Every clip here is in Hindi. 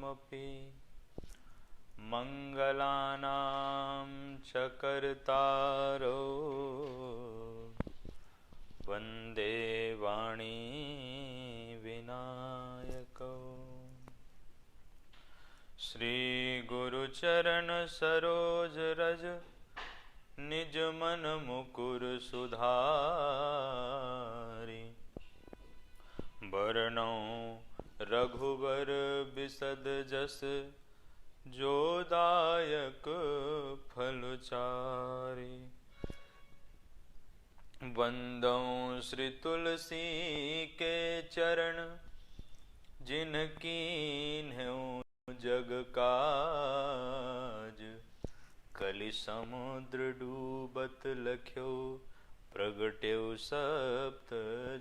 कर्मपि मंगलानां च कर्तारो वन्दे वाणी विनायकौ। श्री गुरुचरण सरोज रज निज मन मुकुर सुधारि। बरनौ रघुबर बिसद जस जो दायक फल चारि। वंदौ श्री तुलसी के चरण जिनकीन्हु जग काज। कलि समुद्र डूबत लख्यो प्रगट्यो सप्त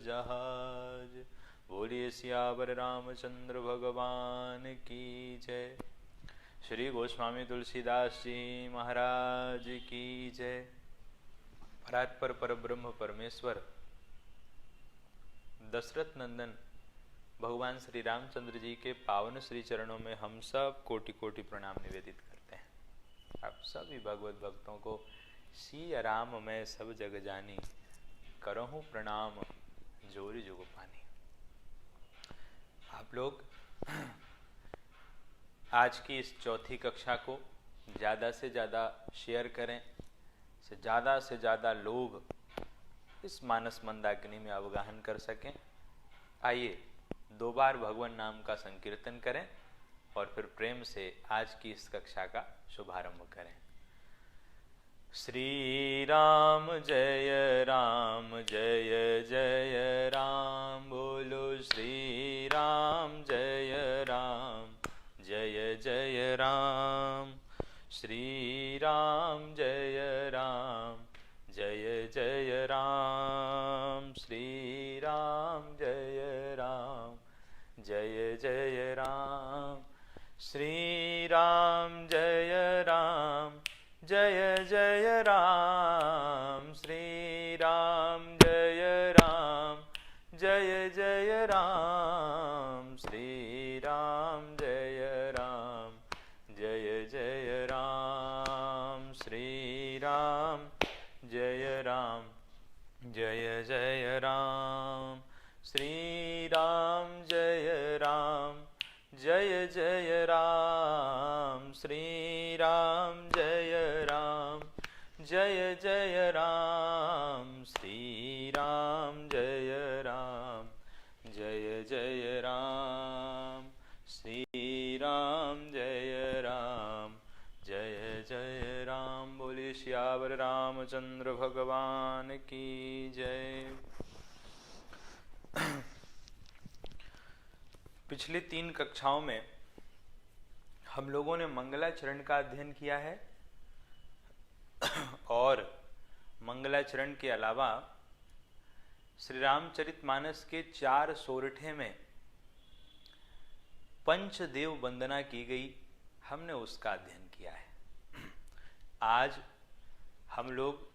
जहाज। बोलिए सियावर रामचंद्र भगवान की जय। श्री गोस्वामी तुलसीदास जी महाराज की जय। परात्पर परब्रह्म परमेश्वर दशरथ नंदन भगवान श्री रामचंद्र जी के पावन श्री चरणों में हम सब कोटि कोटि प्रणाम निवेदित करते हैं। आप सभी भगवत भक्तों को सिया राम मैं सब जग जानी, करहूँ प्रणाम जोरी जुग पानी। आप लोग आज की इस चौथी कक्षा को ज़्यादा से ज़्यादा शेयर करें, से ज़्यादा लोग इस मानस मंदाकिनी में अवगाहन कर सकें। आइए 2 बार भगवान नाम का संकीर्तन करें और फिर प्रेम से आज की इस कक्षा का शुभारंभ करें। श्री राम जय जय राम। बोलो श्री राम जय जय राम। श्री राम जय जय राम। श्री राम जय जय राम। श्री राम जय जय राम। श्री राम जय जय राम। श्री राम जय जय राम। श्री राम जय जय राम। श्री राम जय जय राम। श्री राम जय जय राम। श्री राम जय जय राम। श्री राम जय जय राम। बोलिए सियावर रामचंद्र भगवान की जय। पिछली 3 कक्षाओं में हम लोगों ने मंगलाचरण का अध्ययन किया है और मंगलाचरण के अलावा श्री रामचरितमानस के 4 सोरठे में पंचदेव वंदना की गई, हमने उसका अध्ययन किया है। आज हम लोग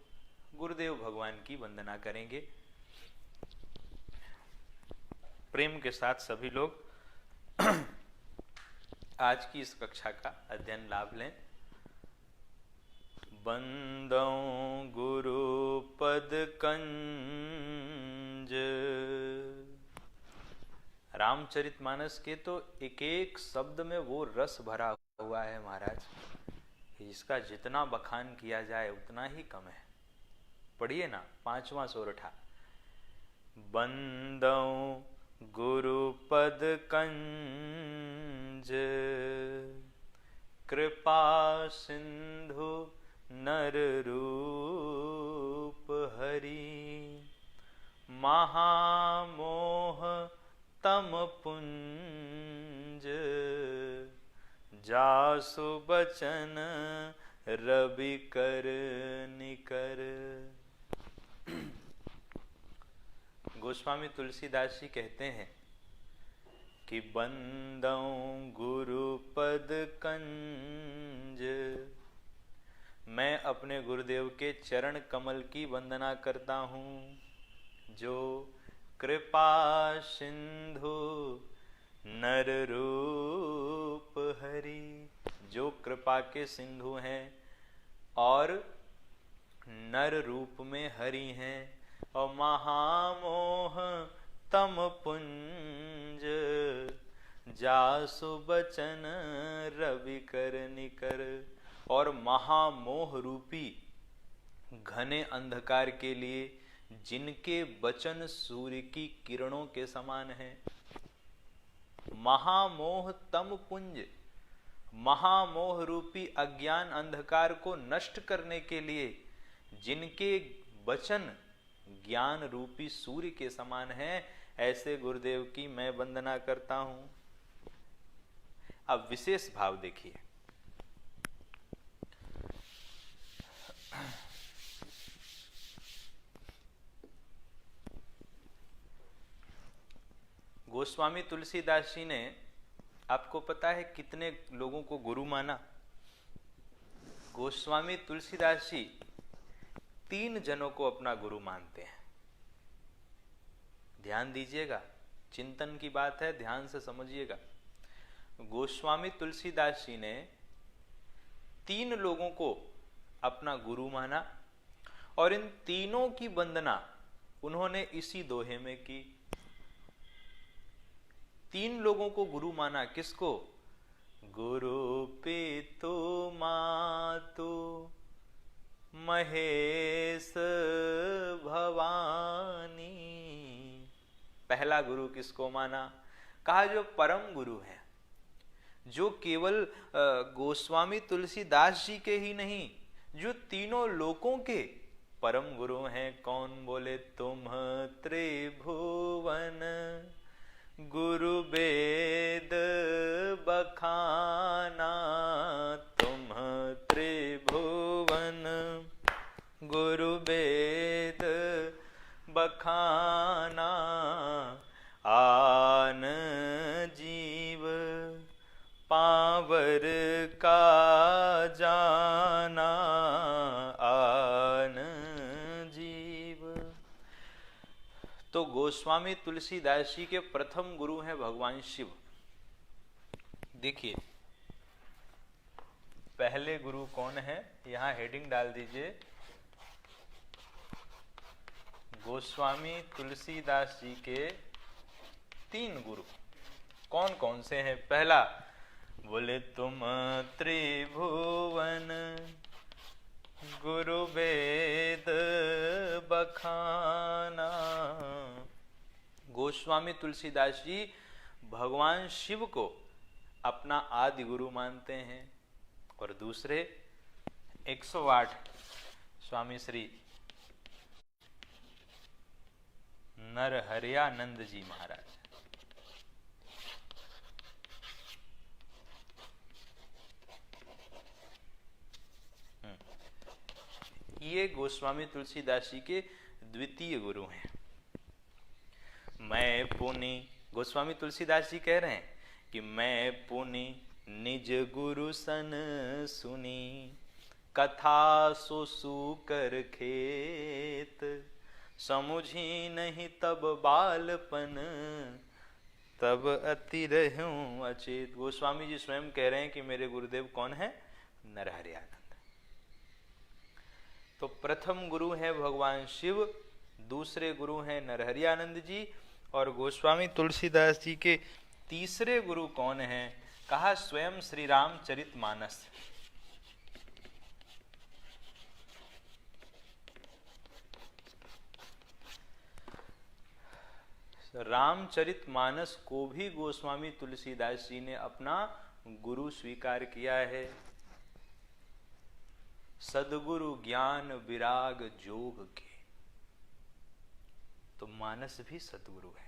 गुरुदेव भगवान की वंदना करेंगे। प्रेम के साथ सभी लोग आज की इस कक्षा का अध्ययन लाभ लें। बंदौ गुरु पद कंज। रामचरितमानस के तो एक एक शब्द में वो रस भरा हुआ है महाराज, इसका जितना बखान किया जाए उतना ही कम है। पढ़िए ना 5वां सोरठा। बंदौ गुरुपद कंज कृपा सिंधु नर रूप हरि। महामोह तम पुंज जासु बचन रवि कर निकर। गोस्वामी तुलसीदास जी कहते हैं कि बंदौ गुरुपद कंज, मैं अपने गुरुदेव के चरण कमल की वंदना करता हूँ, जो कृपा सिंधु नर रूप कृपा के सिंधु हैं और नर रूप में हरि हैं और महामोह तम पुंज जासु बचन रवि कर निकर। और महामोह रूपी घने अंधकार के लिए जिनके वचन सूर्य की किरणों के समान हैं। महामोह तम पुंज, महामोह रूपी अज्ञान अंधकार को नष्ट करने के लिए जिनके वचन ज्ञान रूपी सूर्य के समान हैं, ऐसे गुरुदेव की मैं वंदना करता हूं। अब विशेष भाव देखिए, गोस्वामी तुलसीदास जी ने, आपको पता है कितने लोगों को गुरु माना? गोस्वामी तुलसीदास जी 3 जनों को अपना गुरु मानते हैं। ध्यान दीजिएगा, चिंतन की बात है, ध्यान से समझिएगा। गोस्वामी तुलसीदास जी ने 3 लोगों को अपना गुरु माना और इन तीनों की वंदना उन्होंने इसी दोहे में की। 3 लोगों को गुरु माना, किसको? गुरु पितु मातु महेश भवानी। पहला गुरु किसको माना? कहा जो परम गुरु है, जो केवल गोस्वामी तुलसीदास जी के ही नहीं, जो तीनों लोकों के परम गुरु हैं। कौन? बोले तुम त्रिभुवन गुरु वेद बखाना। तुम त्रिभुवन गुरु वेद बखाना। आन जीव पावर का जाना। आन जीव। तो गोस्वामी तुलसीदास जी के प्रथम गुरु हैं भगवान शिव। देखिए पहले गुरु कौन है, यहां हेडिंग डाल दीजिए, गोस्वामी तुलसीदास जी के 3 गुरु कौन कौन से हैं? पहला बोले तुम त्रिभुवन गुरु वेद बखाना। गोस्वामी तुलसीदास जी भगवान शिव को अपना आदि गुरु मानते हैं। और दूसरे 108 स्वामी श्री नरहरियानंद जी महाराज। ये गोस्वामी तुलसीदास जी के द्वितीय गुरु हैं। मैं पुनि, गोस्वामी तुलसीदास जी कह रहे हैं कि मैं पुनि निज गुरु सन सुनी, कथा सो सूकर खेत, समुझी नहीं तब बालपन, तब अति रहूं अचेत। गोस्वामी जी स्वयं कह रहे हैं कि मेरे गुरुदेव कौन है? नरहरियानंद। तो प्रथम गुरु है भगवान शिव, दूसरे गुरु हैं नरहरियानंद जी, और गोस्वामी तुलसीदास जी के तीसरे गुरु कौन हैं? कहा स्वयं श्री रामचरितमानस। रामचरितमानस को भी गोस्वामी तुलसीदास जी ने अपना गुरु स्वीकार किया है। सदगुरु ज्ञान विराग जोग के, तो मानस भी सदगुरु है।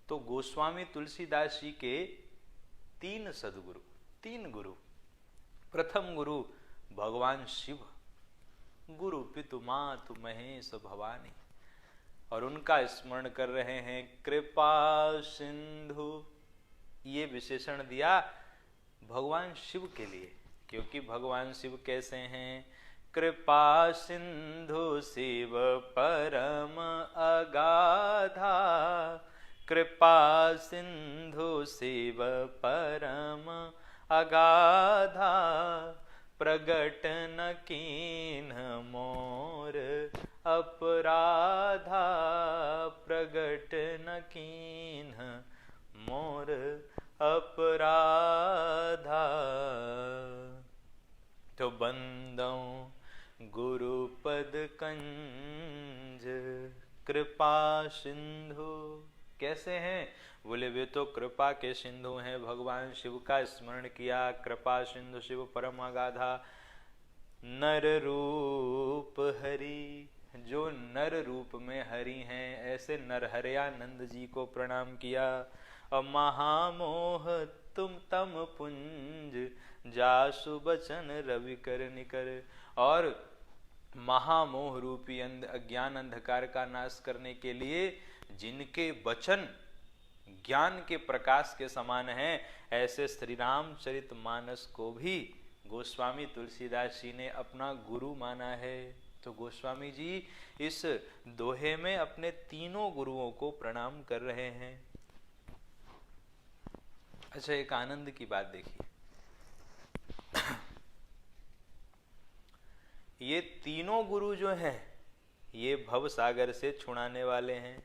तो गोस्वामी तुलसीदास जी के 3 सदगुरु, 3 गुरु। प्रथम गुरु भगवान शिव, गुरु पितु मातु महेश भवानी, और उनका स्मरण कर रहे हैं। कृपा सिंधु, ये विशेषण दिया भगवान शिव के लिए, क्योंकि भगवान शिव कैसे हैं? कृपा सिंधु शिव परम अगाधा, कृपा सिंधु शिव परम अगाधा, प्रगट न कीन्ह मोर अपराधा, प्रगट न कीन्ह मोर अपराधा। तो बंदऊं गुरुपद कंज कृपा सिंधु। कैसे हैं? बोले वे तो कृपा के सिंधु हैं। भगवान शिव का स्मरण किया, कृपा सिंधु शिव परम अगाधा। नर रूप हरि, जो नर रूप में हरि हैं, ऐसे नरहरयानंद जी को प्रणाम किया। और महामोह तुम तम पुंज जासु बचन रवि कर निकर। और महामोह रूपी अज्ञान अंधकार का नाश करने के लिए जिनके वचन ज्ञान के प्रकाश के समान हैं, ऐसे श्री रामचरितमानस को भी गोस्वामी तुलसीदास जी ने अपना गुरु माना है। तो गोस्वामी जी इस दोहे में अपने तीनों गुरुओं को प्रणाम कर रहे हैं। अच्छा, एक आनंद की बात देखिए, ये तीनों गुरु जो हैं ये भव सागर से छुड़ाने वाले हैं।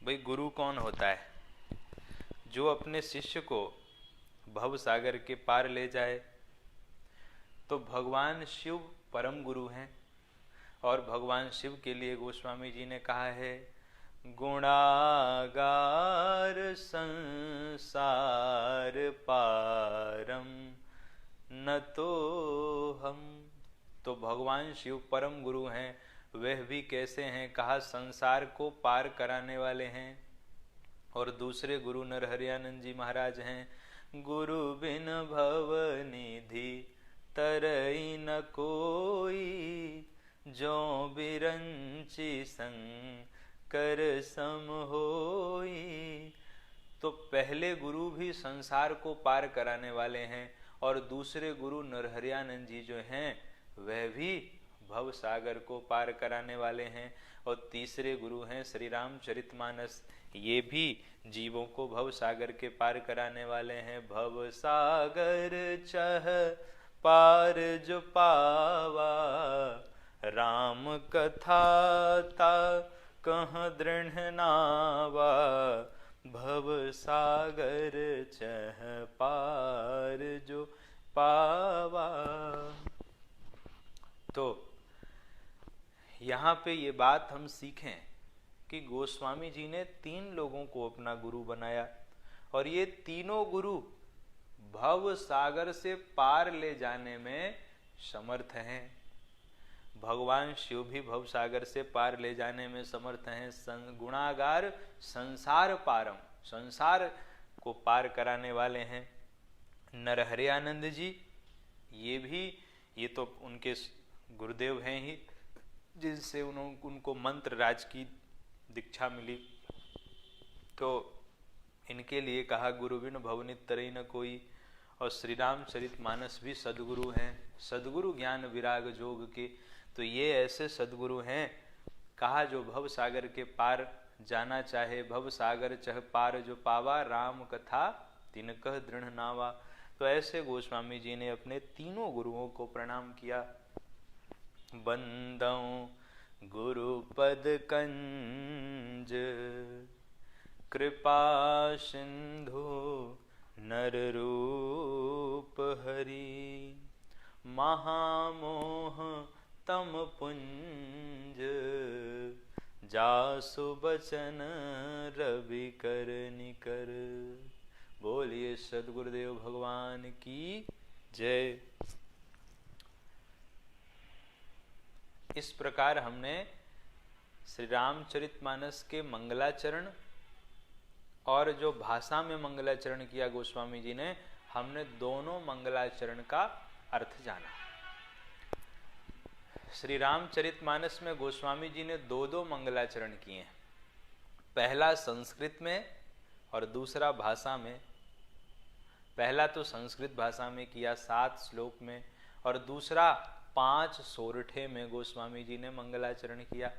भाई गुरु कौन होता है? जो अपने शिष्य को भव सागर के पार ले जाए। तो भगवान शिव परम गुरु हैं, और भगवान शिव के लिए गोस्वामी जी ने कहा है गुणागार संसार पारम न तो हम। तो भगवान शिव परम गुरु हैं। वह भी कैसे हैं? कहा संसार को पार कराने वाले हैं। और दूसरे गुरु नरहरयानंद जी महाराज हैं। गुरु बिन भव निधि तरई न कोई, जो बिरंची संकर सम होई। तो पहले गुरु भी संसार को पार कराने वाले हैं, और दूसरे गुरु नरहरयानंद जी जो हैं वह भी भव सागर को पार कराने वाले हैं। और तीसरे गुरु हैं श्री रामचरितमानस, ये भी जीवों को भव सागर के पार कराने वाले हैं। भव सागर चह पार जो पावा, राम कथा ता कह दृढ़ नावा। भव सागर चह पार जो पावा। तो यहाँ पे ये बात हम सीखें कि गोस्वामी जी ने तीन लोगों को अपना गुरु बनाया, और ये तीनों गुरु भव सागर से पार ले जाने में समर्थ हैं। भगवान शिव भी भव सागर से पार ले जाने में समर्थ हैं। गुणागार संसार पारम, संसार को पार कराने वाले हैं। नरहरयानंद जी ये तो उनके गुरुदेव हैं ही, जिनसे उनको मंत्र राज की दीक्षा मिली। तो इनके लिए कहा गुरु बिन भवनित तरई न कोई। और श्री रामचरितमानस भी सदगुरु हैं, सदगुरु ज्ञान विराग जोग के। तो ये ऐसे सदगुरु हैं, कहा जो भव सागर के पार जाना चाहे। भव सागर चह पार जो पावा, राम कथा तिनकह दृढ़ नावा। तो ऐसे गोस्वामी जी ने अपने तीनों गुरुओं को प्रणाम किया। बंदऊं गुरुपद कंज कृपा सिंधु नर रूप हरि। महामोह तम पुंज जासु बचन रवि कर निकर। बोलिए सद्गुरुदेव भगवान की जय। इस प्रकार हमने श्री रामचरितमानस के मंगलाचरण और जो भाषा में मंगलाचरण किया गोस्वामी जी ने, हमने दोनों मंगलाचरण का अर्थ जाना। श्री रामचरितमानस में गोस्वामी जी ने दो मंगलाचरण किए हैं, पहला संस्कृत में और दूसरा भाषा में। पहला तो संस्कृत भाषा में किया 7 श्लोक में, और दूसरा 5 सोरठे में गोस्वामी जी ने मंगलाचरण किया।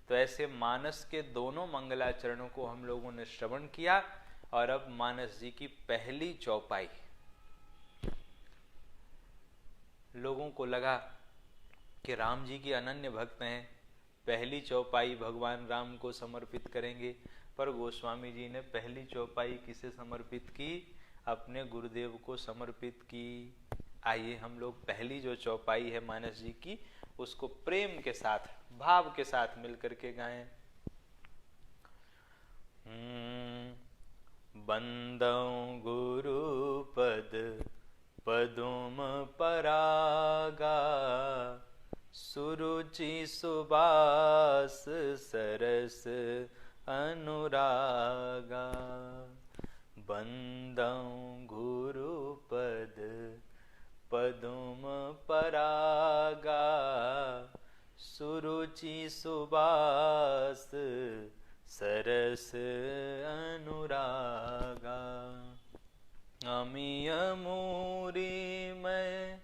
तो ऐसे मानस के दोनों मंगलाचरणों को हम लोगों ने श्रवण किया। और अब मानस जी की पहली चौपाई, लोगों को लगा कि राम जी के अनन्य भक्त हैं, पहली चौपाई भगवान राम को समर्पित करेंगे। पर गोस्वामी जी ने पहली चौपाई किसे समर्पित की? अपने गुरुदेव को समर्पित की। आइए हम लोग पहली जो चौपाई है मानस जी की, उसको प्रेम के साथ, भाव के साथ मिलकर के गाएं। बंदौ गुरुपद पदुम परागा, सुरुचि सुबास सरस अनुरागा। बंदौ गुरुपद पदुम परागा, सुरुचि सुबास सरस अनुरागा। अमिय मूरी में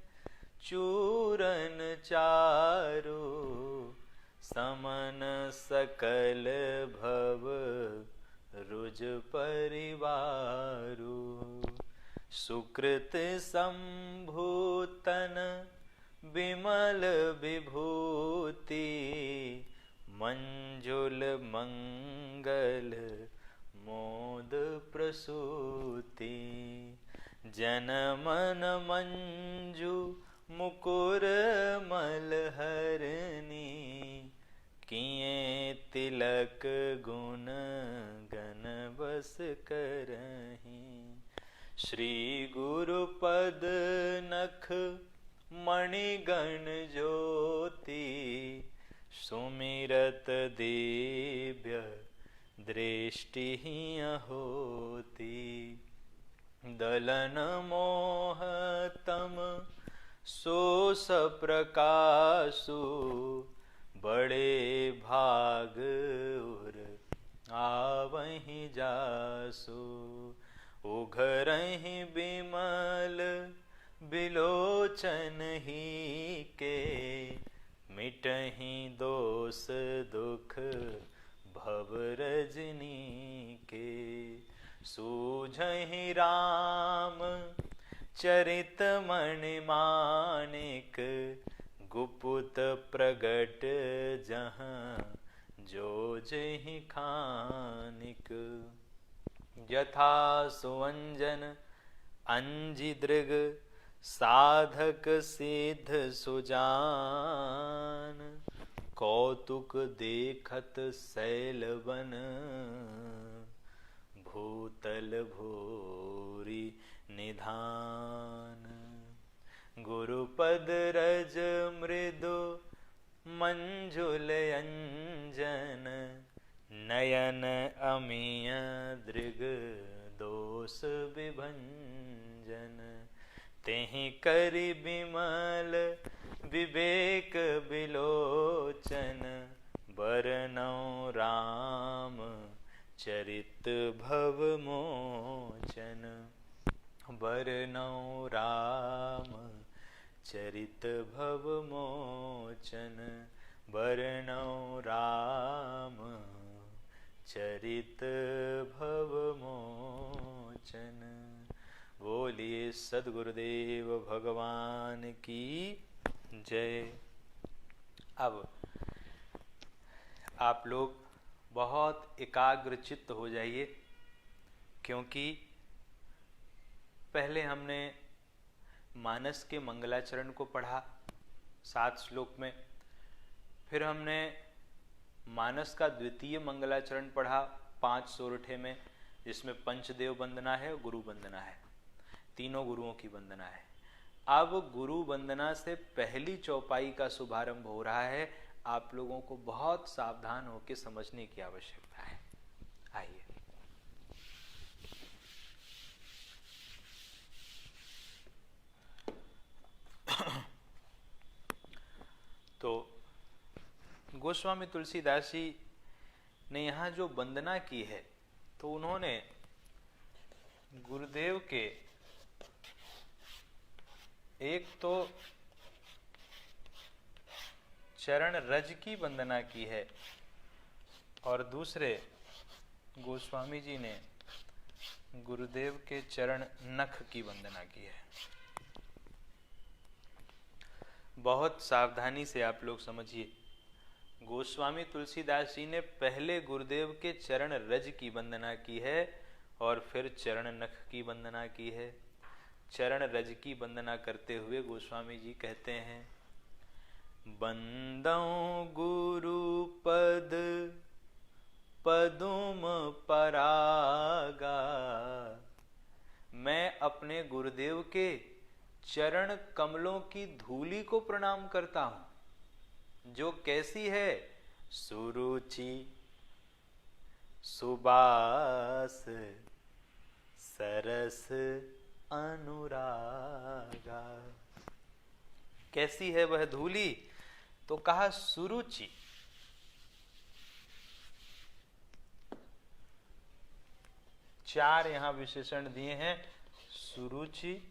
चूरन चारु, समन सकल भव रुज परिवारु। सुकृत संभूतन विमल विभूति, मंजुल मंगल मोद प्रसूति। जनमन मंजू मुकुर मलहरनी, किए तिलक गुण गण बस करहीं। श्री गुरुपद नख मणिगण ज्योति, सुमिरत दिव्य दृष्टि होती। दलन मोह तम सोस प्रकाशु, बड़े भाग उर आवहि जासु। उघरहि बिमल बिलोचन ही के, मिटहि दोष दुख भव रजनी के। सूझहि राम चरित मणि मानिक, गुपुत प्रगट जहाँ जो जहि खानिक। यथा सुअंजन अंजि दृग, साधक सिद्ध सुजान। कौतुक देखत शैलवन, भूतल भूरि निधान। गुरुपद रज मृदु मंजुल अंजन, नयन अमिय दृग दोष विभंजन। तेहि करि बिमल विवेक बिलोचन, बरनौ राम चरित भव मोचन। बरनौ राम चरित भव मोचन, बरनौ राम चरित भव मोचन। बोलिए सद्गुरुदेव भगवान की जय। अब आप लोग बहुत एकाग्र चित्त हो जाइए, क्योंकि पहले हमने मानस के मंगलाचरण को पढ़ा 7 श्लोक में, फिर हमने मानस का द्वितीय मंगलाचरण पढ़ा 5 सोरठे में, जिसमें पंचदेव वंदना है और गुरु वंदना है, तीनों गुरुओं की वंदना है। अब गुरु वंदना से पहली चौपाई का शुभारंभ हो रहा है। आप लोगों को बहुत सावधान होकर समझने की आवश्यकता है। आइए, तो गोस्वामी तुलसीदास जी ने यहाँ जो वंदना की है, तो उन्होंने गुरुदेव के एक तो चरण रज की वंदना की है, और दूसरे गोस्वामी जी ने गुरुदेव के चरण नख की वंदना की है। बहुत सावधानी से आप लोग समझिए। गोस्वामी तुलसीदास जी ने पहले गुरुदेव के चरण रज की वंदना की है और फिर चरण नख की वंदना की है। चरण रज की वंदना करते हुए गोस्वामी जी कहते हैं, बंदौ गुरु पद पदुम परागा। मैं अपने गुरुदेव के चरण कमलों की धूली को प्रणाम करता हूं, जो कैसी है, सुरुचि सुबास सरस अनुरागा। कैसी है वह धूली, तो कहा सुरुचि। चार यहां विशेषण दिए हैं, सुरुचि,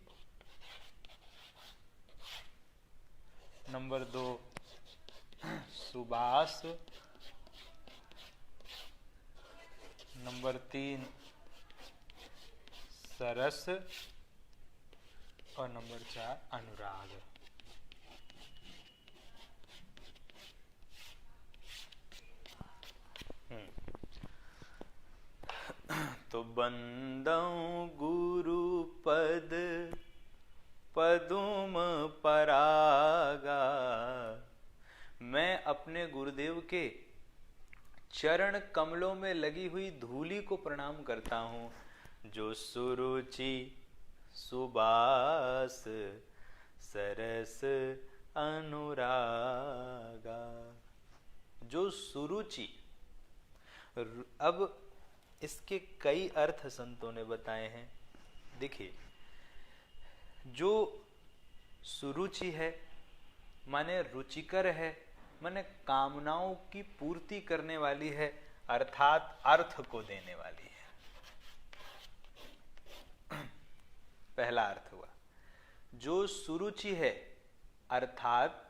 नंबर 2 सुबास, नंबर 3 सरस और नंबर 4 अनुराग। तो बंदौ गुरु पद पदुम परागा। मैं अपने गुरुदेव के चरण कमलों में लगी हुई धूली को प्रणाम करता हूं, जो सुरुचि सुबास सरस अनुरागा। जो सुरुचि, अब इसके कई अर्थ संतों ने बताए हैं। देखिए, जो सुरुचि है माने रुचिकर है, माने कामनाओं की पूर्ति करने वाली है, अर्थात अर्थ को देने वाली है। पहला अर्थ हुआ। जो सुरुचि है अर्थात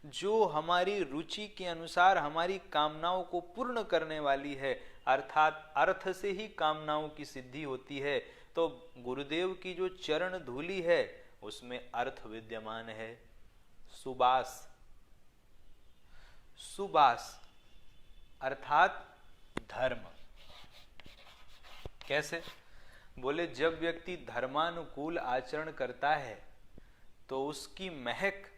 जो हमारी रुचि के अनुसार हमारी कामनाओं को पूर्ण करने वाली है, अर्थात अर्थ से ही कामनाओं की सिद्धि होती है। तो गुरुदेव की जो चरण धूली है उसमें अर्थ विद्यमान है। सुबास, सुबास अर्थात धर्म। कैसे? बोले, जब व्यक्ति धर्मानुकूल आचरण करता है तो उसकी महक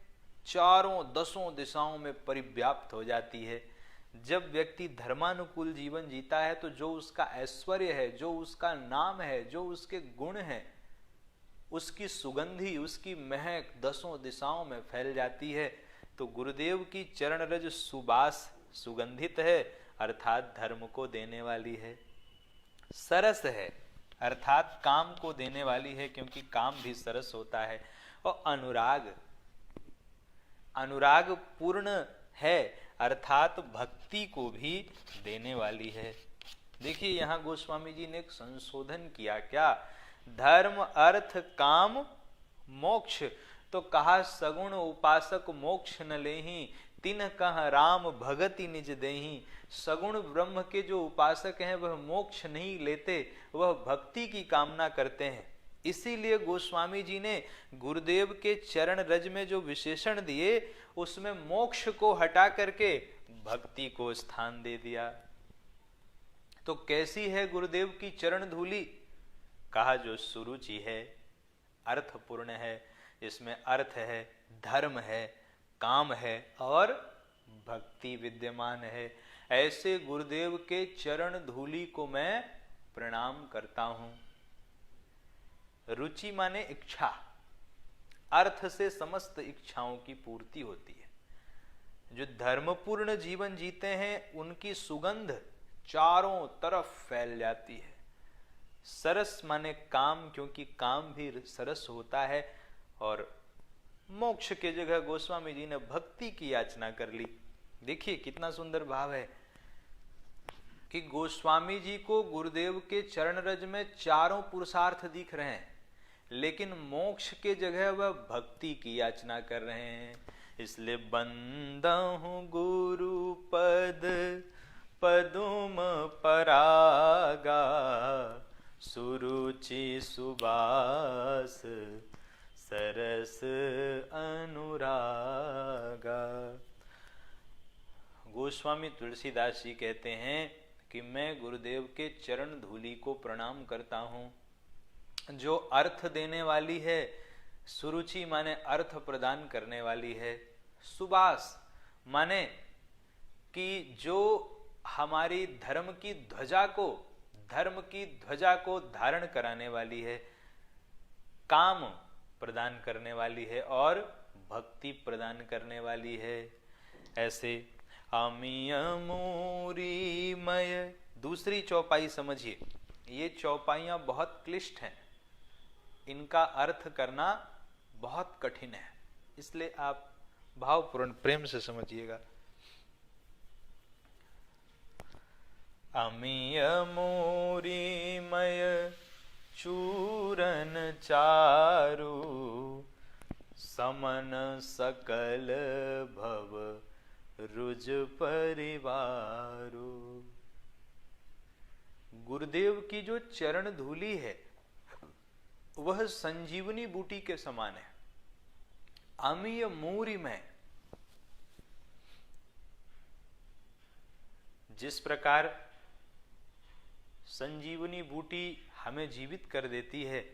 चारों दसों दिशाओं में परिव्याप्त हो जाती है। जब व्यक्ति धर्मानुकूल जीवन जीता है तो जो उसका ऐश्वर्य है, जो उसका नाम है, जो उसके गुण हैं, उसकी सुगंधी, उसकी महक दसों दिशाओं में फैल जाती है। तो गुरुदेव की चरण रज सुबास, सुगंधित है, अर्थात धर्म को देने वाली है। सरस है अर्थात काम को देने वाली है, क्योंकि काम भी सरस होता है। और अनुराग, अनुराग पूर्ण है अर्थात भक्ति को भी देने वाली है। देखिए, यहां गोस्वामी जी ने एक संशोधन किया। क्या? धर्म अर्थ काम मोक्ष। तो कहा, सगुण उपासक मोक्ष न लेहि, तिन कह राम भगति निज देहि। सगुण ब्रह्म के जो उपासक हैं वह मोक्ष नहीं लेते, वह भक्ति की कामना करते हैं। इसीलिए गोस्वामी जी ने गुरुदेव के चरण रज में जो विशेषण दिए उसमें मोक्ष को हटा करके भक्ति को स्थान दे दिया। तो कैसी है गुरुदेव की चरण धूली? कहा, जो सुरुचि है, अर्थपूर्ण है, इसमें अर्थ है, धर्म है, काम है और भक्ति विद्यमान है। ऐसे गुरुदेव के चरण धूली को मैं प्रणाम करता हूं। रुचि माने इच्छा, अर्थ से समस्त इच्छाओं की पूर्ति होती है। जो धर्मपूर्ण जीवन जीते हैं उनकी सुगंध चारों तरफ फैल जाती है। सरस माने काम, क्योंकि काम भी सरस होता है। और मोक्ष के जगह गोस्वामी जी ने भक्ति की याचना कर ली। देखिए कितना सुंदर भाव है कि गोस्वामी जी को गुरुदेव के चरण रज में चारों पुरुषार्थ दिख रहे हैं, लेकिन मोक्ष के जगह वह भक्ति की याचना कर रहे हैं। इसलिए बंदहु गुरु पद पदुम परागा, सुरुचि सुबास सरस अनुरागा। गोस्वामी तुलसीदास जी कहते हैं कि मैं गुरुदेव के चरण धूलि को प्रणाम करता हूँ, जो अर्थ देने वाली है। सुरुचि माने अर्थ प्रदान करने वाली है। सुबास माने कि जो हमारी धर्म की ध्वजा को धारण कराने वाली है, काम प्रदान करने वाली है और भक्ति प्रदान करने वाली है। ऐसे अमिय मूरीमय। दूसरी चौपाई समझिए, ये चौपाइयां बहुत क्लिष्ट हैं, इनका अर्थ करना बहुत कठिन है, इसलिए आप भावपूर्ण प्रेम से समझिएगा। अमिय मूरीमय चूरन चारु, समन सकल भव रुज परिवारु। गुरुदेव की जो चरण धूलि है वह संजीवनी बूटी के समान है। अमीय मूरिमय, जिस प्रकार संजीवनी बूटी हमें जीवित कर देती है,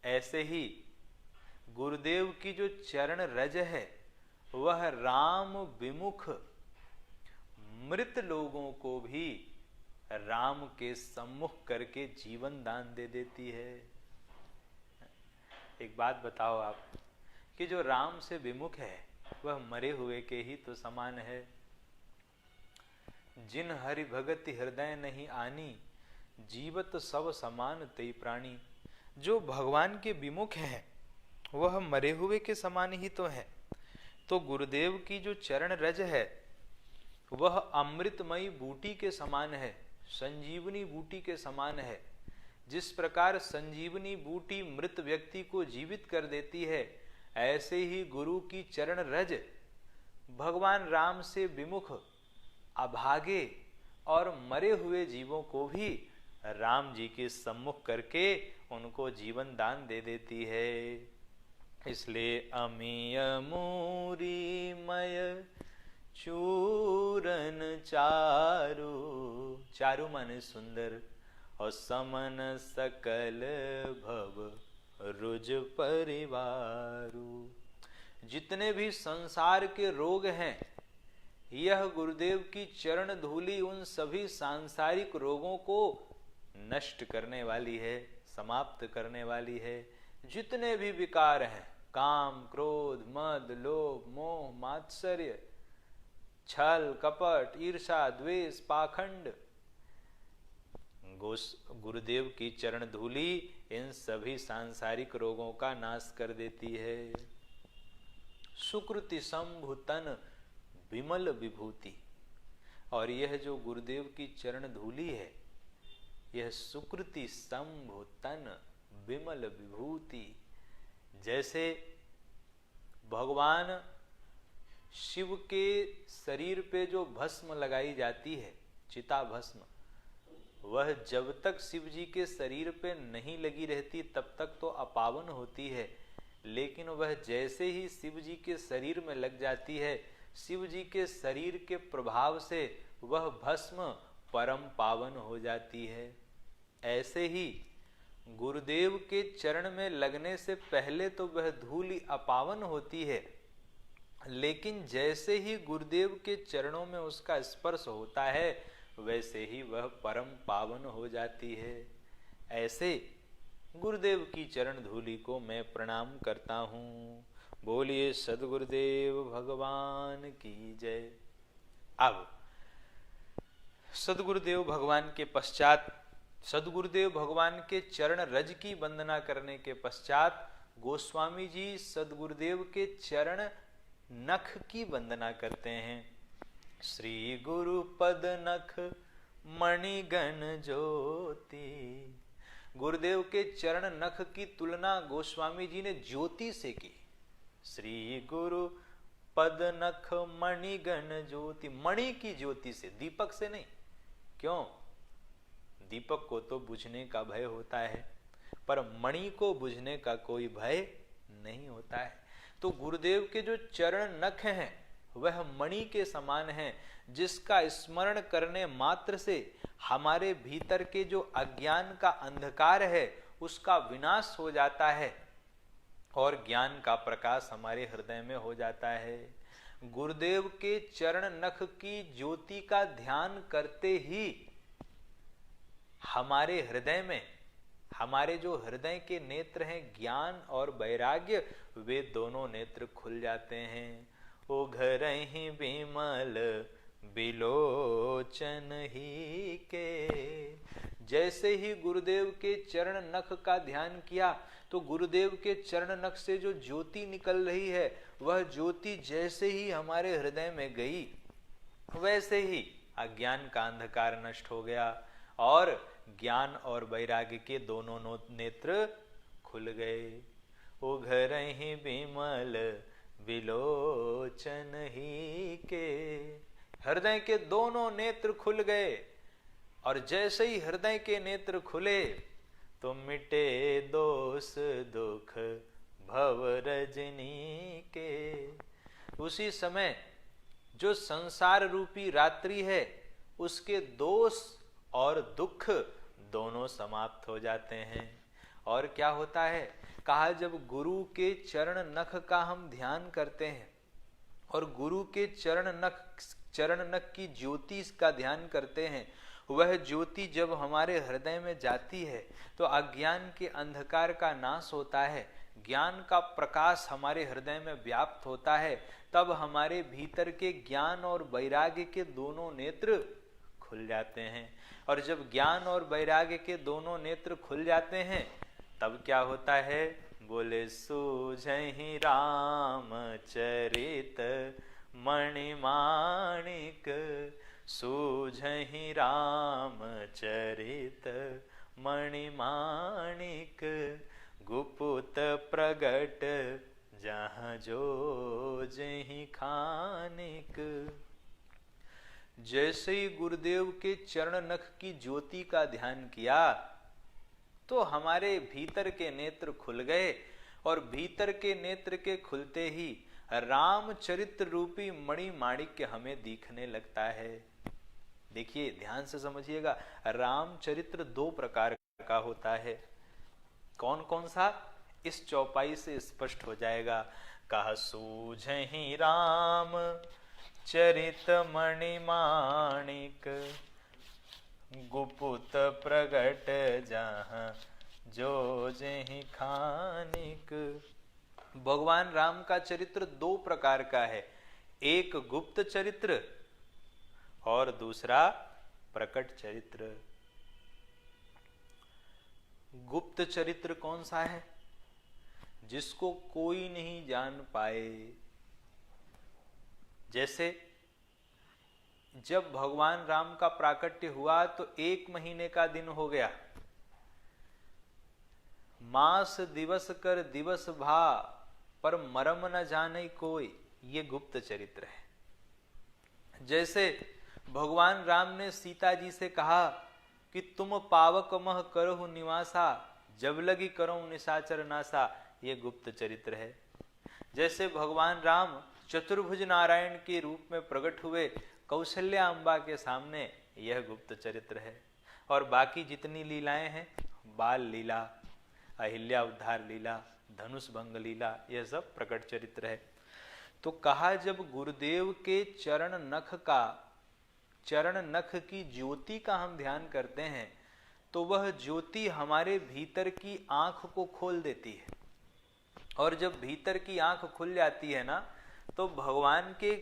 ऐसे ही गुरुदेव की जो चरण रज है वह राम विमुख मृत लोगों को भी राम के सम्मुख करके जीवन दान दे देती है। एक बात बताओ आप कि जो राम से विमुख है वह मरे हुए के ही तो समान है। जिन हरि भगति हृदय नहीं आनी, जीवत सब समान तई प्राणी। जो भगवान के विमुख है वह मरे हुए के समान ही तो है। तो गुरुदेव की जो चरण रज है वह अमृतमयी बूटी के समान है, संजीवनी बूटी के समान है। जिस प्रकार संजीवनी बूटी मृत व्यक्ति को जीवित कर देती है, ऐसे ही गुरु की चरण रज भगवान राम से विमुख अभागे और मरे हुए जीवों को भी राम जी के सम्मुख करके उनको जीवन दान दे देती है। इसलिए अमीय मूरीमय चूरन चारु, चारु माने सुंदर, और समन सकल भव रुज परिवारु। जितने भी संसार के रोग हैं, यह गुरुदेव की चरण धूलि उन सभी सांसारिक रोगों को नष्ट करने वाली है, समाप्त करने वाली है। जितने भी विकार हैं, काम क्रोध मद लोभ मोह मात्सर्य छल कपट ईर्षा द्वेष पाखंड, गुरुदेव की चरण धूलि इन सभी सांसारिक रोगों का नाश कर देती है। सुकृति संभुतन विमल विभूति। और यह जो गुरुदेव की चरण धूलि है, यह सुकृति संभुतन विमल विभूति। जैसे भगवान शिव के शरीर पे जो भस्म लगाई जाती है, चिता भस्म, वह जब तक शिव जी के शरीर पे नहीं लगी रहती तब तक तो अपावन होती है, लेकिन वह जैसे ही शिव जी के शरीर में लग जाती है, शिव जी के शरीर के प्रभाव से वह भस्म परम पावन हो जाती है। ऐसे ही गुरुदेव के चरण में लगने से पहले तो वह धूलि अपावन होती है, लेकिन जैसे ही गुरुदेव के चरणों में उसका स्पर्श होता है वैसे ही वह परम पावन हो जाती है। ऐसे गुरुदेव की चरण धूलि को मैं प्रणाम करता हूँ। बोलिए सद्गुरुदेव भगवान की जय। अब सद्गुरुदेव भगवान के पश्चात, सद्गुरुदेव भगवान के चरण रज की वंदना करने के पश्चात गोस्वामी जी सद्गुरुदेव के चरण नख की वंदना करते हैं। श्री गुरु पद नख मणिगण ज्योति। गुरुदेव के चरण नख की तुलना गोस्वामी जी ने ज्योति से की। श्री गुरु पद नख मणिगण ज्योति, मणि की ज्योति से, दीपक से नहीं। क्यों? दीपक को तो बुझने का भय होता है, पर मणि को बुझने का कोई भय नहीं होता है। तो गुरुदेव के जो चरण नख हैं वह मणि के समान हैं, जिसका स्मरण करने मात्र से हमारे भीतर के जो अज्ञान का अंधकार है उसका विनाश हो जाता है और ज्ञान का प्रकाश हमारे हृदय में हो जाता है। गुरुदेव के चरण नख की ज्योति का ध्यान करते ही हमारे हृदय में, हमारे जो हृदय के नेत्र हैं ज्ञान और वैराग्य, वे दोनों नेत्र खुल जाते हैं। उघरहि बिमल बिलोचन ही के। जैसे ही गुरुदेव के चरण नख का ध्यान किया तो गुरुदेव के चरण नख से जो ज्योति निकल रही है वह ज्योति जैसे ही हमारे हृदय में गई वैसे ही अज्ञान का अंधकार नष्ट हो गया और ज्ञान और वैराग्य के दोनों नेत्र खुल गए। उघरहि बिमल विलोचन ही के। हृदय के दोनों नेत्र खुल गए और जैसे ही हृदय के नेत्र खुले तो मिटे दोष दुख भव रजनी के। उसी समय जो संसार रूपी रात्रि है उसके दोष और दुख दोनों समाप्त हो जाते हैं। और क्या होता है, कहा जब गुरु के चरण नख का हम ध्यान करते हैं और गुरु के चरण नख की ज्योति का ध्यान करते हैं, वह ज्योति जब हमारे हृदय में जाती है तो अज्ञान के अंधकार का नाश होता है, ज्ञान का प्रकाश हमारे हृदय में व्याप्त होता है। तब हमारे भीतर के ज्ञान और वैराग्य के दोनों नेत्र खुल जाते हैं और जब ज्ञान और वैराग्य के दोनों नेत्र खुल जाते हैं तब क्या होता है, बोले सूझहि राम चरित मणिमाणिक। सूझहि राम चरित मणिमाणिक। गुप्त प्रगट जहाँ जो जहि खानिक। जैसे ही गुरुदेव के चरण नख की ज्योति का ध्यान किया तो हमारे भीतर के नेत्र खुल गए और भीतर के नेत्र के खुलते ही रामचरित्र रूपी मणिमाणिक्य हमें दिखने लगता है। देखिए ध्यान से समझिएगा, रामचरित्र दो प्रकार का होता है। कौन कौन सा, इस चौपाई से स्पष्ट हो जाएगा। कहा सूझहि राम चरित मणिमाणिक। गुप्त प्रगट जहाँ जो जहि खानिक। भगवान राम का चरित्र दो प्रकार का है, एक गुप्त चरित्र और दूसरा प्रकट चरित्र। गुप्त चरित्र कौन सा है, जिसको कोई नहीं जान पाए। जैसे जब भगवान राम का प्राकट्य हुआ तो 1 महीने का दिन हो गया। मास दिवस कर दिवस भा पर मरम न जाने कोई, ये गुप्त चरित्र है। जैसे भगवान राम ने सीता जी से कहा कि तुम पावक मह करहु निवासा, जब लगी करो निशाचर नासा, ये गुप्त चरित्र है। जैसे भगवान राम चतुर्भुज नारायण के रूप में प्रकट हुए कौशल्या अम्बा के सामने, यह गुप्त चरित्र है। और बाकी जितनी लीलाएं हैं, बाल लीला, अहिल्या उद्धार लीला, धनुष भंग लीला, यह सब प्रकट चरित्र है। तो कहा जब गुरुदेव के चरण नख की ज्योति का हम ध्यान करते हैं तो वह ज्योति हमारे भीतर की आंख को खोल देती है और जब भीतर की आंख खुल जाती है ना तो भगवान के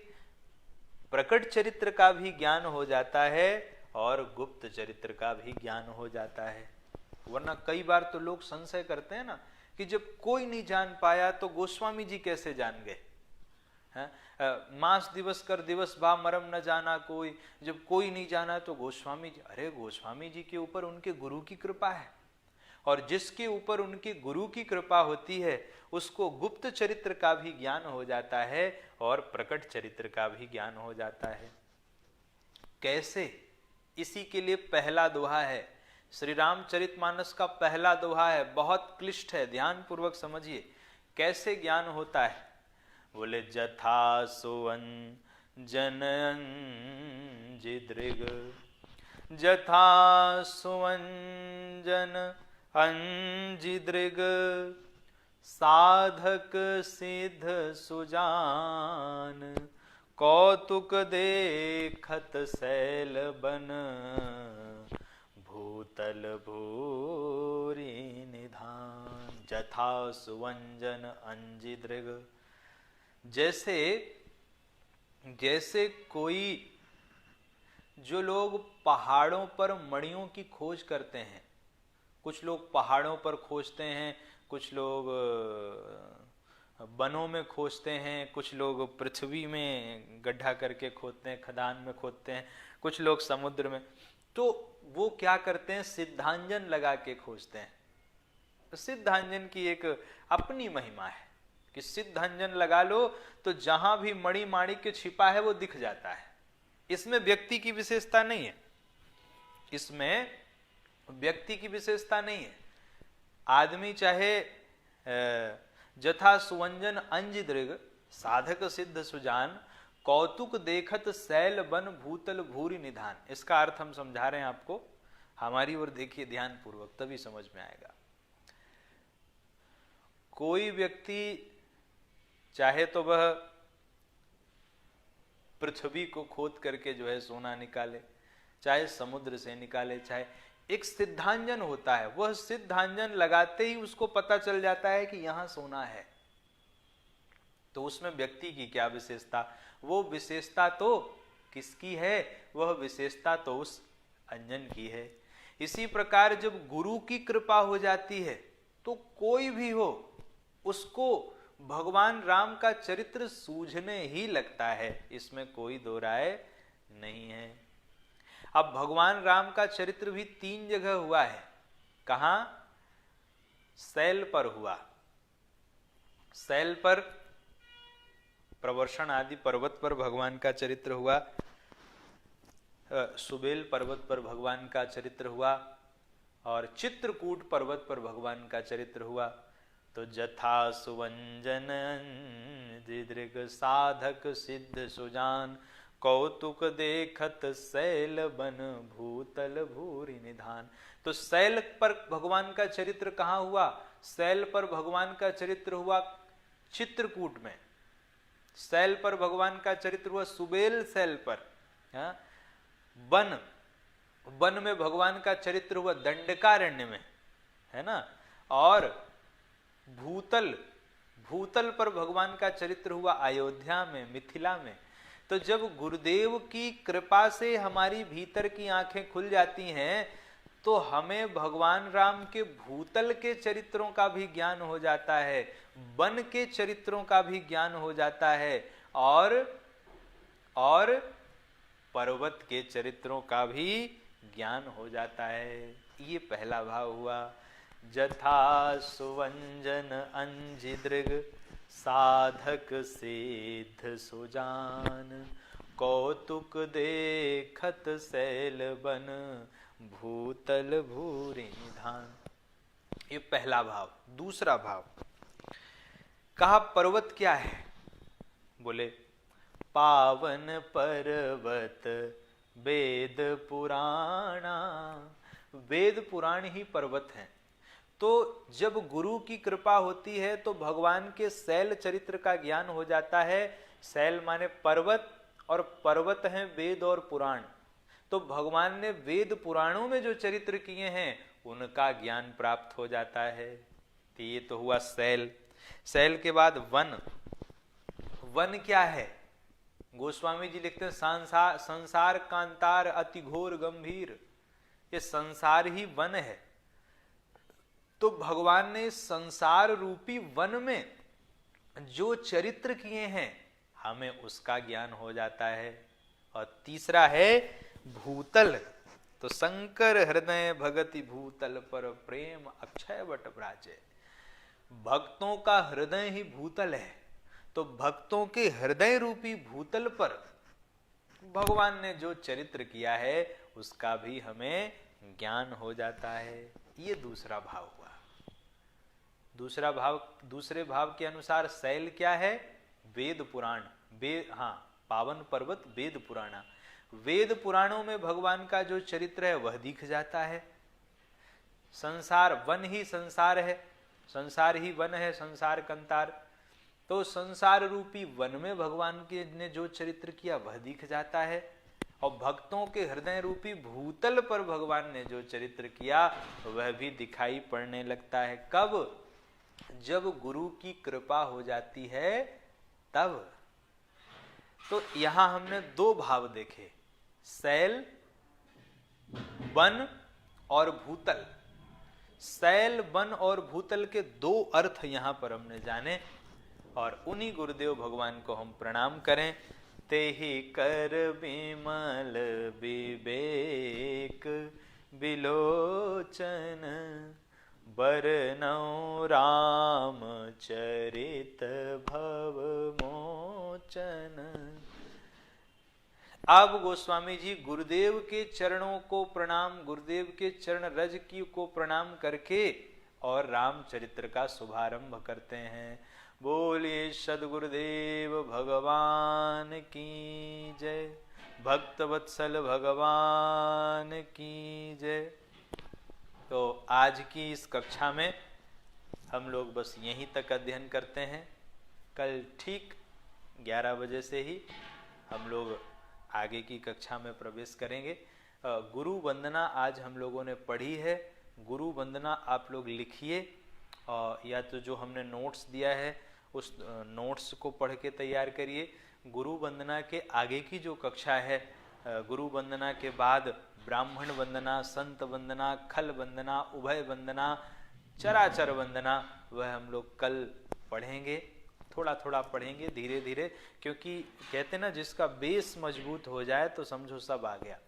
प्रकट चरित्र का भी ज्ञान हो जाता है और गुप्त चरित्र का भी ज्ञान हो जाता है। वरना कई बार तो लोग संशय करते हैं ना कि जब कोई नहीं जान पाया तो गोस्वामी जी कैसे जान गए। मास दिवस कर दिवस भा मरम न जाना कोई, जब कोई नहीं जाना तो गोस्वामी जी, अरे गोस्वामी जी के ऊपर उनके गुरु की कृपा है और जिसके ऊपर उनके गुरु की कृपा होती है उसको गुप्त चरित्र का भी ज्ञान हो जाता है और प्रकट चरित्र का भी ज्ञान हो जाता है। कैसे, इसी के लिए पहला दोहा है, श्री रामचरितमानस का पहला दोहा है, बहुत क्लिष्ट है, ध्यान पूर्वक समझिए। कैसे ज्ञान होता है? बोले जथा सुवंजन अंजिदृग, जथा सुवंजन अंजिदृग, साधक सिद्ध सुजान, कौतुक देखत सैल बन, भूतल भूरि निधान। जथा सुवंजन अंजिदृग, जैसे जैसे कोई, जो लोग पहाड़ों पर मणियों की खोज करते हैं, कुछ लोग पहाड़ों पर खोजते हैं, कुछ लोग वनों में खोजते हैं, कुछ लोग पृथ्वी में गड्ढा करके खोदते हैं, खदान में खोदते हैं, कुछ लोग समुद्र में। तो वो क्या करते हैं? सिद्धांजन लगा के खोजते हैं। तो सिद्धांजन की एक अपनी महिमा है कि सिद्धांजन लगा लो तो जहां भी मणि माणिक्य छिपा है वो दिख जाता है। इसमें व्यक्ति की विशेषता नहीं है, इसमें व्यक्ति की विशेषता नहीं है। आदमी चाहे जथा सुवंजन अंजिदृग, साधक सिद्ध सुजान, कौतुक देखत सैल बन, भूतल भूरि निधान। इसका अर्थ हम समझा रहे हैं आपको, हमारी ओर देखिए ध्यान पूर्वक, तभी समझ में आएगा। कोई व्यक्ति चाहे तो वह पृथ्वी को खोद करके जो है सोना निकाले, चाहे समुद्र से निकाले, चाहे एक सिद्धांजन होता है, वह सिद्धांजन लगाते ही उसको पता चल जाता है कि यहां सोना है। तो उसमें व्यक्ति की क्या विशेषता? वो विशेषता तो किसकी है? वह विशेषता तो उस अंजन की है। इसी प्रकार जब गुरु की कृपा हो जाती है तो कोई भी हो उसको भगवान राम का चरित्र सूझने ही लगता है, इसमें कोई दो राय नहीं है। अब भगवान राम का चरित्र भी 3 जगह हुआ है। कहां? सैल पर हुआ, सैल पर प्रवर्षण आदि पर्वत पर भगवान का चरित्र हुआ, सुबेल पर्वत पर भगवान का चरित्र हुआ, और चित्रकूट पर्वत पर भगवान का चरित्र हुआ। तो जथा सुवंजन अंजिदृग, साधक सिद्ध सुजान, कौतुक देखत सैल बन, भूतल भूरि निधान। तो सैल पर भगवान का चरित्र कहाँ हुआ? सैल पर भगवान का चरित्र हुआ चित्रकूट में, सैल पर भगवान का चरित्र हुआ सुबेल सैल पर। वन, वन में भगवान का चरित्र हुआ दंडकारण्य में, है ना। और भूतल, भूतल पर भगवान का चरित्र हुआ अयोध्या में, मिथिला में। तो जब गुरुदेव की कृपा से हमारी भीतर की आंखें खुल जाती हैं तो हमें भगवान राम के भूतल के चरित्रों का भी ज्ञान हो जाता है, वन के चरित्रों का भी ज्ञान हो जाता है, और पर्वत के चरित्रों का भी ज्ञान हो जाता है। ये पहला भाव हुआ। जथा सुवंजन अंजिदृग, साधक सिद्ध सुजान, कौतुक देखत सैल बन, भूतल भूरि निधान। ये पहला भाव। दूसरा भाव कहा पर्वत क्या है? बोले पावन पर्वत वेद पुराणा, वेद पुराण ही पर्वत हैं। तो जब गुरु की कृपा होती है तो भगवान के शैल चरित्र का ज्ञान हो जाता है। शैल माने पर्वत, और पर्वत हैं वेद और पुराण। तो भगवान ने वेद पुराणों में जो चरित्र किए हैं उनका ज्ञान प्राप्त हो जाता है। तो ये तो हुआ शैल। शैल के बाद वन। वन क्या है? गोस्वामी जी लिखते हैं संसार कांतार अति घोर गंभीर, ये संसार ही वन है। तो भगवान ने संसार रूपी वन में जो चरित्र किए हैं हमें उसका ज्ञान हो जाता है। और तीसरा है भूतल। तो शंकर हृदय भगति भूतल पर, प्रेम अक्षय वट ब्राजे। भक्तों का हृदय ही भूतल है। तो भक्तों के हृदय रूपी भूतल पर भगवान ने जो चरित्र किया है उसका भी हमें ज्ञान हो जाता है। ये दूसरा भाव हुआ। दूसरे भाव के अनुसार शैल क्या है? वेद पुराण, पावन पर्वत वेद पुराण। वेद पुराणों में भगवान का जो चरित्र है वह दिख जाता है। संसार वन ही संसार है, संसार ही वन है, संसार कंतार। तो संसार रूपी वन में भगवान के ने जो चरित्र किया वह दिख जाता है, और भक्तों के हृदय रूपी भूतल पर भगवान ने जो चरित्र किया वह भी दिखाई पड़ने लगता है। कब? जब गुरु की कृपा हो जाती है तब। तो यहां हमने दो भाव देखे, शैल, वन और भूतल। शैल, वन और भूतल के दो अर्थ यहां पर हमने जाने, और उन्हीं गुरुदेव भगवान को हम प्रणाम करें। तेहि कर विमल विवेक विलोचन, बरनौ राम चरित भव मोचन। अब गोस्वामी जी गुरुदेव के चरणों को प्रणाम, गुरुदेव के चरण रज की को प्रणाम करके और रामचरित्र का शुभारंभ करते हैं। बोलिए सद्गुरुदेव भगवान की जय, भक्तवत्सल भगवान की जय। तो आज की इस कक्षा में हम लोग बस यहीं तक अध्ययन करते हैं। कल ठीक 11 बजे से ही हम लोग आगे की कक्षा में प्रवेश करेंगे। गुरु वंदना आज हम लोगों ने पढ़ी है। गुरु वंदना आप लोग लिखिए, या तो जो हमने नोट्स दिया है उस नोट्स को पढ़ के तैयार करिए। गुरु वंदना के आगे की जो कक्षा है, गुरु वंदना के बाद ब्राह्मण वंदना, संत वंदना, खल वंदना, उभय वंदना, चराचर वंदना, वह हम लोग कल पढ़ेंगे। थोड़ा थोड़ा पढ़ेंगे धीरे धीरे, क्योंकि कहते ना जिसका बेस मजबूत हो जाए तो समझो सब आ गया।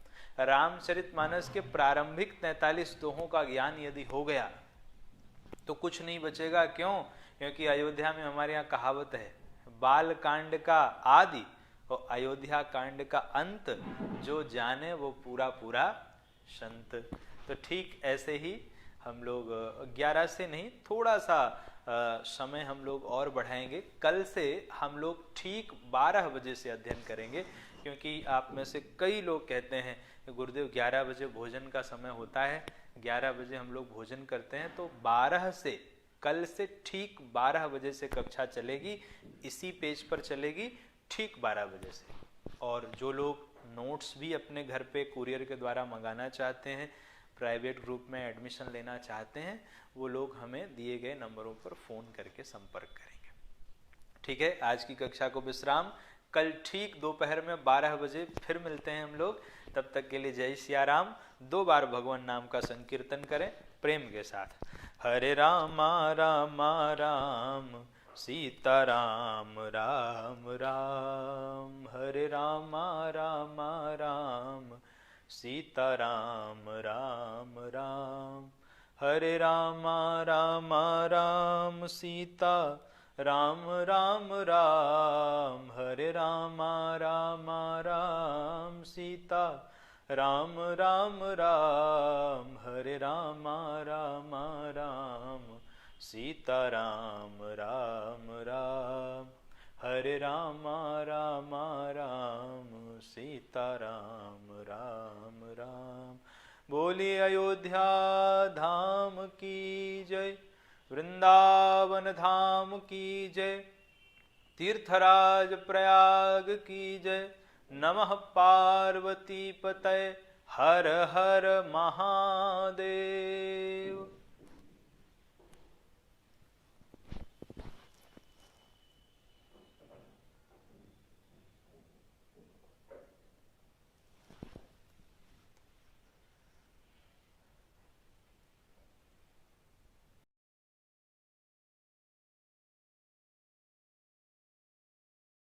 रामचरितमानस के प्रारंभिक 43 दोहों का ज्ञान यदि हो गया तो कुछ नहीं बचेगा। क्यों? क्योंकि अयोध्या में हमारे यहाँ कहावत है, बाल कांड का आदि और अयोध्या कांड का अंत, जो जाने वो पूरा पूरा संत। तो ठीक ऐसे ही हम लोग 11 से नहीं, थोड़ा सा समय हम लोग और बढ़ाएंगे। कल से हम लोग ठीक 12 बजे से अध्ययन करेंगे, क्योंकि आप में से कई लोग कहते हैं कि गुरुदेव 11 बजे भोजन का समय होता है, 11 बजे हम लोग भोजन करते हैं। तो 12 से, कल से ठीक 12 बजे से कक्षा चलेगी, इसी पेज पर चलेगी ठीक 12 बजे से। और जो लोग नोट्स भी अपने घर पे कुरियर के द्वारा मंगाना चाहते हैं, प्राइवेट ग्रुप में एडमिशन लेना चाहते हैं, वो लोग हमें दिए गए नंबरों पर फ़ोन करके संपर्क करेंगे। ठीक है, आज की कक्षा को विश्राम। कल ठीक दोपहर में 12 बजे फिर मिलते हैं हम लोग। तब तक के लिए जय सिया राम। 2 बार भगवान नाम का संकीर्तन करें प्रेम के साथ। हरे राम राम राम सीता राम राम राम, हरे राम राम राम सीता राम राम राम, हरे राम राम राम सीता राम राम राम, हरे राम राम राम सीता राम राम राम, हरे राम राम राम सीता राम राम राम, हरे राम राम राम सीता राम राम राम। बोलिए अयोध्या धाम की जय, वृंदावन धाम की जय, तीर्थराज प्रयाग की जय। नमः पार्वती पतये, हर हर महादेव।